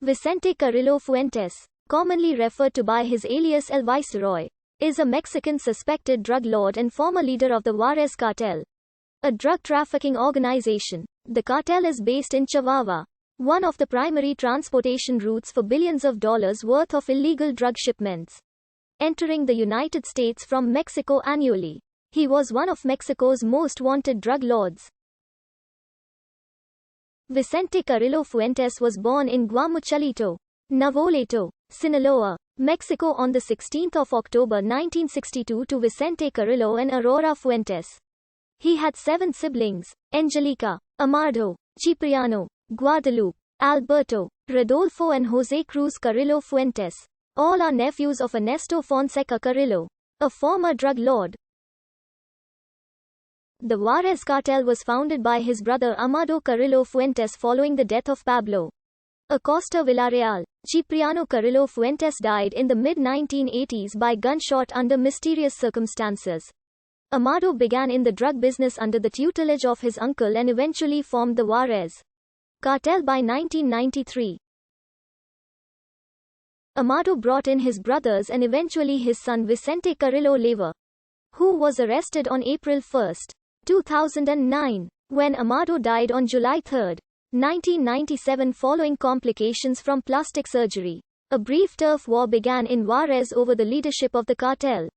Vicente Carrillo Fuentes, commonly referred to by his alias El Viceroy, is a Mexican suspected drug lord and former leader of the Juarez cartel, a drug trafficking organization. The cartel is based in Chihuahua, one of the primary transportation routes for billions of dollars worth of illegal drug shipments entering the United States from Mexico annually. He was one of Mexico's most wanted drug lords. Vicente Carrillo Fuentes was born in Guamuchalito, Navoleto, Sinaloa, Mexico on 16 October 1962 to Vicente Carrillo and Aurora Fuentes. He had 7 siblings: Angelica, Amado, Cipriano, Guadalupe, Alberto, Rodolfo and Jose Cruz Carrillo Fuentes. All are nephews of Ernesto Fonseca Carrillo, a former drug lord. The Juarez cartel was founded by his brother Amado Carrillo Fuentes following the death of Pablo Acosta Villarreal. Cipriano Carrillo Fuentes died in the mid-1980s by gunshot under mysterious circumstances. Amado began in the drug business under the tutelage of his uncle and eventually formed the Juarez cartel by 1993. Amado brought in his brothers and eventually his son Vicente Carrillo Lever, who was arrested on April 1, 2009, when Amado died on July 3, 1997 following complications from plastic surgery. A brief turf war began in Juarez over the leadership of the cartel.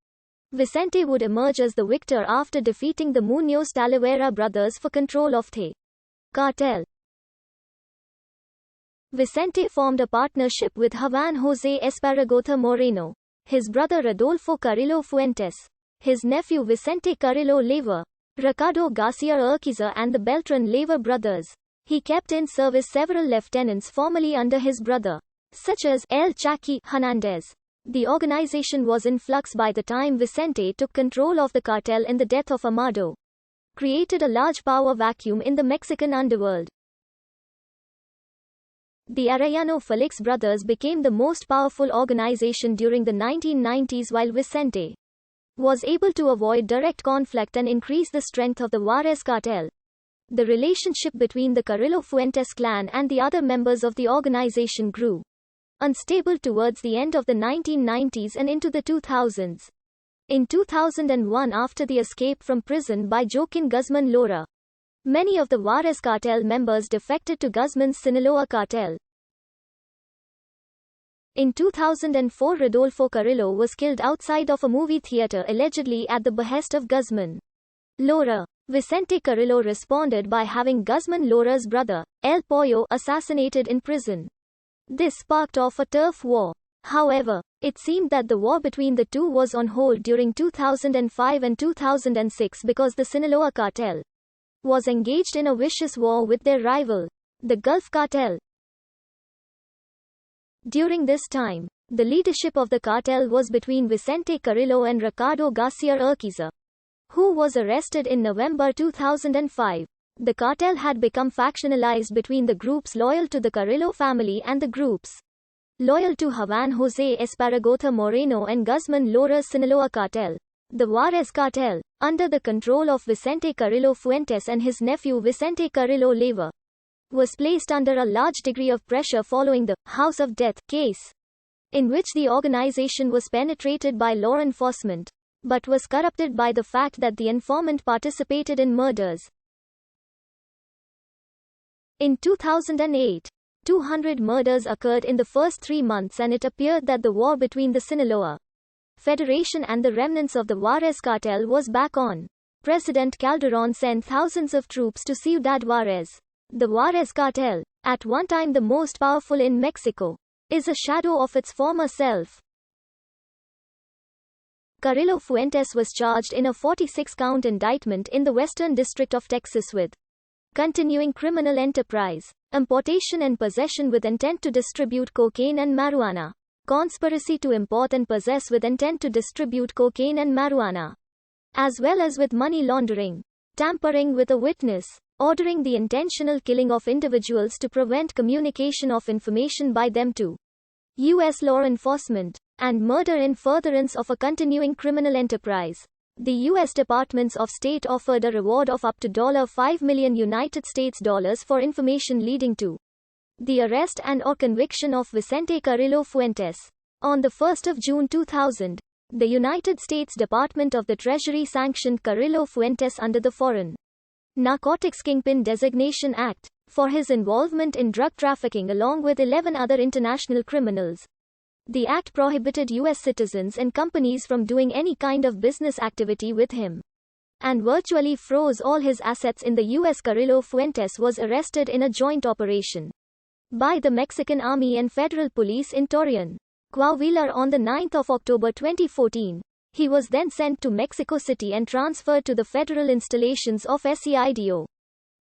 Vicente would emerge as the victor after defeating the Muñoz Talavera brothers for control of the cartel. Vicente formed a partnership with Juan José Esparragoza Moreno, his brother Rodolfo Carrillo Fuentes, his nephew Vicente Carrillo Lever, Ricardo Garcia Urquiza and the Beltran Lever brothers. He kept in service several lieutenants formerly under his brother, such as El Chaki Hernandez. The organization was in flux by the time Vicente took control of the cartel, and the death of Amado created a large power vacuum in the Mexican underworld. The Arellano Felix brothers became the most powerful organization during the 1990s, while Vicente was able to avoid direct conflict and increase the strength of the Juarez cartel. The relationship between the Carrillo Fuentes clan and the other members of the organization grew unstable towards the end of the 1990s and into the 2000s. In 2001, after the escape from prison by Joaquin Guzman Lora, many of the Juarez cartel members defected to Guzman's Sinaloa cartel. In 2004, Rodolfo Carrillo was killed outside of a movie theater allegedly at the behest of Guzman Lora. Vicente Carrillo responded by having Guzman Lora's brother, El Pollo, assassinated in prison. This sparked off a turf war. However, it seemed that the war between the two was on hold during 2005 and 2006 because the Sinaloa cartel was engaged in a vicious war with their rival, the Gulf Cartel. During this time, the leadership of the cartel was between Vicente Carrillo and Ricardo Garcia Urquiza, who was arrested in November 2005. The cartel had become factionalized between the groups loyal to the Carrillo family and the groups loyal to Juan José Esparragoza Moreno and Guzman Lora's Sinaloa cartel. The Juarez cartel, under the control of Vicente Carrillo Fuentes and his nephew Vicente Carrillo Lever, was placed under a large degree of pressure following the House of Death case, in which the organization was penetrated by law enforcement, but was corrupted by the fact that the informant participated in murders. In 2008, 200 murders occurred in the first 3 months, and it appeared that the war between the Sinaloa Federation and the remnants of the Juarez cartel was back on. President Calderón sent thousands of troops to Ciudad Juarez. The Juarez cartel, at one time the most powerful in Mexico, is a shadow of its former self. Carrillo Fuentes was charged in a 46-count indictment in the Western District of Texas with continuing criminal enterprise, importation and possession with intent to distribute cocaine and marijuana, conspiracy to import and possess with intent to distribute cocaine and marijuana, as well as with money laundering, tampering with a witness, ordering the intentional killing of individuals to prevent communication of information by them to U.S. law enforcement, and murder in furtherance of a continuing criminal enterprise. The U.S. Department of State offered a reward of up to $5 million for information leading to The arrest and/or conviction of Vicente Carrillo Fuentes. On 1 June 2000, the United States Department of the Treasury sanctioned Carrillo Fuentes under the Foreign Narcotics Kingpin Designation Act for his involvement in drug trafficking along with 11 other international criminals. The act prohibited U.S. citizens and companies from doing any kind of business activity with him, and virtually froze all his assets in the U.S. Carrillo Fuentes was arrested in a joint operation by the Mexican Army and Federal Police in Torreon, Coahuila on 9 October 2014. He was then sent to Mexico City and transferred to the federal installations of SEIDO,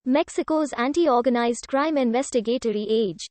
Mexico's anti-organized crime investigatory agency.